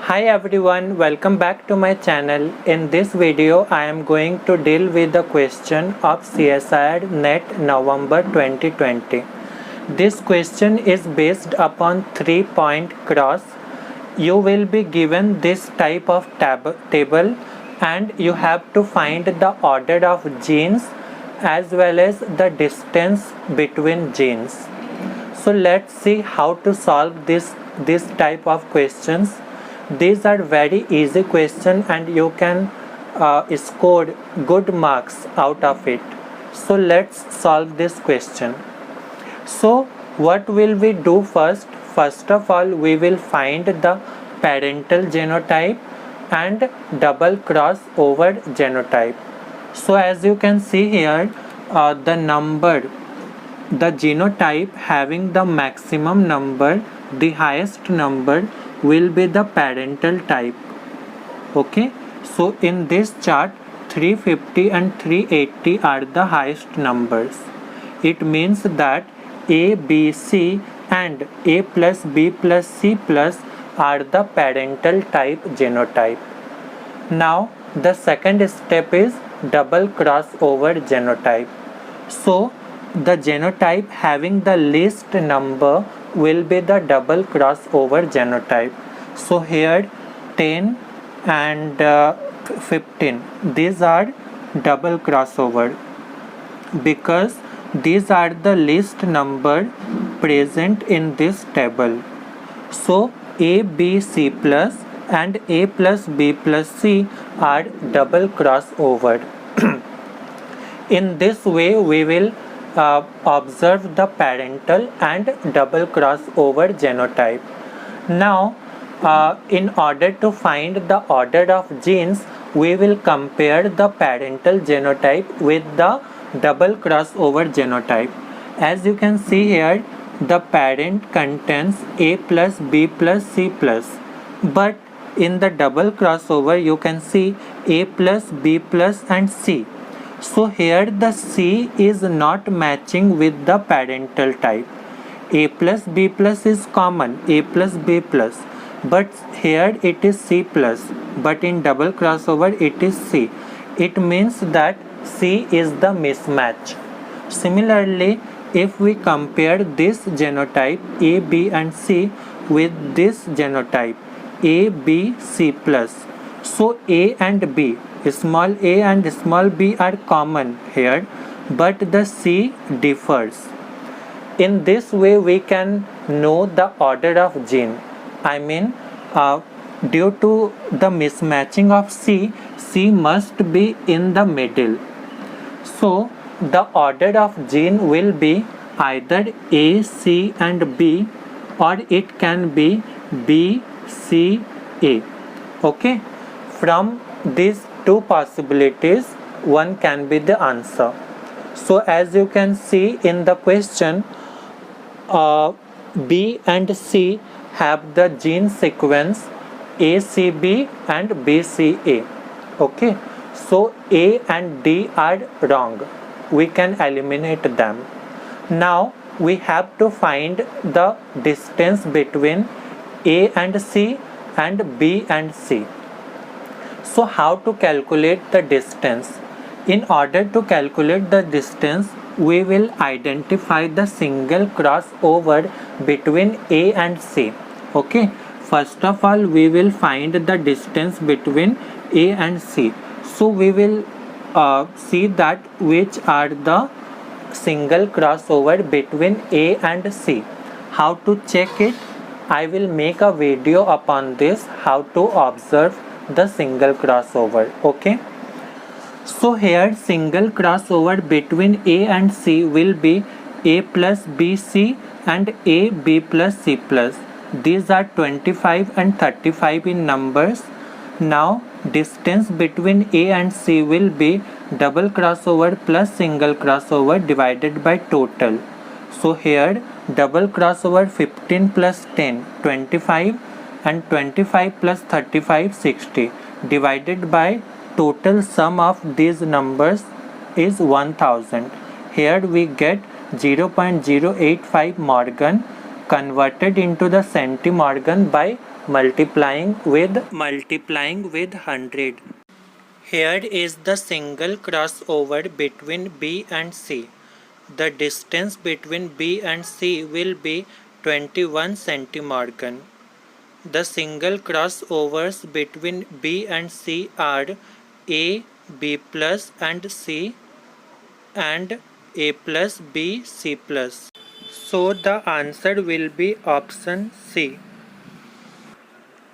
Hi everyone, welcome back to my channel. In this video, I am going to deal with the question of CSIR NET November 2020. This question is based upon 3-point cross. You will be given this type of table and you have to find the order of genes as well as the distance between genes. So let's see how to solve this type of questions. These are very easy questions and you can score good marks out of it. So let's solve this question. So what will we do first? First of all, we will find the parental genotype and double cross over genotype. So as you can see here, the genotype having the maximum number, the highest number will be the parental type. Okay, so in this chart 350 and 380 are the highest numbers. It means that A, B, C and A plus B plus C plus are the parental type genotype. Now the second step is double crossover genotype. So the genotype having the least number will be the double crossover genotype. So here 10 and 15, these are double crossover because these are the least number present in this table. So A, B, C plus and A plus B plus C are double crossover. In this way we will observe the parental and double crossover genotype. Now in order to find the order of genes, we will compare the parental genotype with the double crossover genotype. As you can see here, the parent contains A plus B plus C plus, but in the double crossover you can see A plus B plus and C. So here the C is not matching with the parental type. A plus B plus is common, A plus B plus, but here it is C plus, but in double crossover it is C. It means that C is the mismatch. Similarly, if we compare this genotype A, B and C with this genotype A, B, C plus, so A and B, small a and small b are common here, but the C differs. In this way we can know the order of gene. I mean, due to the mismatching of C, C must be in the middle. So the order of gene will be either A, C and B, or it can be B, C, A. Okay, from these two possibilities, one can be the answer. So as you can see in the question, B and C have the gene sequence ACB and BCA. Okay, so A and D are wrong. We can eliminate them. Now we have to find the distance between A and C and B and C. So how to calculate the distance? In order to calculate the distance, we will identify the single crossover between A and C. Okay, first of all we will find the distance between A and C. So we will see that which are the single crossover between A and C. How to check it? I will make a video upon this, how to observe the single crossover. Okay, so here single crossover between A and C will be A plus B C and A B plus C plus. These are 25 and 35 in numbers. Now distance between A and C will be double crossover plus single crossover divided by total. So here double crossover 15 plus 10 25 and 25 plus 35 60 divided by total sum of these numbers is 1000. Here we get 0.085 Morgan converted into the centimorgan by multiplying with 100. Here is the single crossover between B and C. The distance between B and C will be 21 centimorgan. The single crossovers between B and C are A, B plus and C, and A plus B, C plus. So the answer will be option C.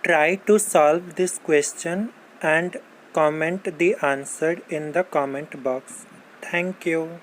Try to solve this question and comment the answer in the comment box. Thank you.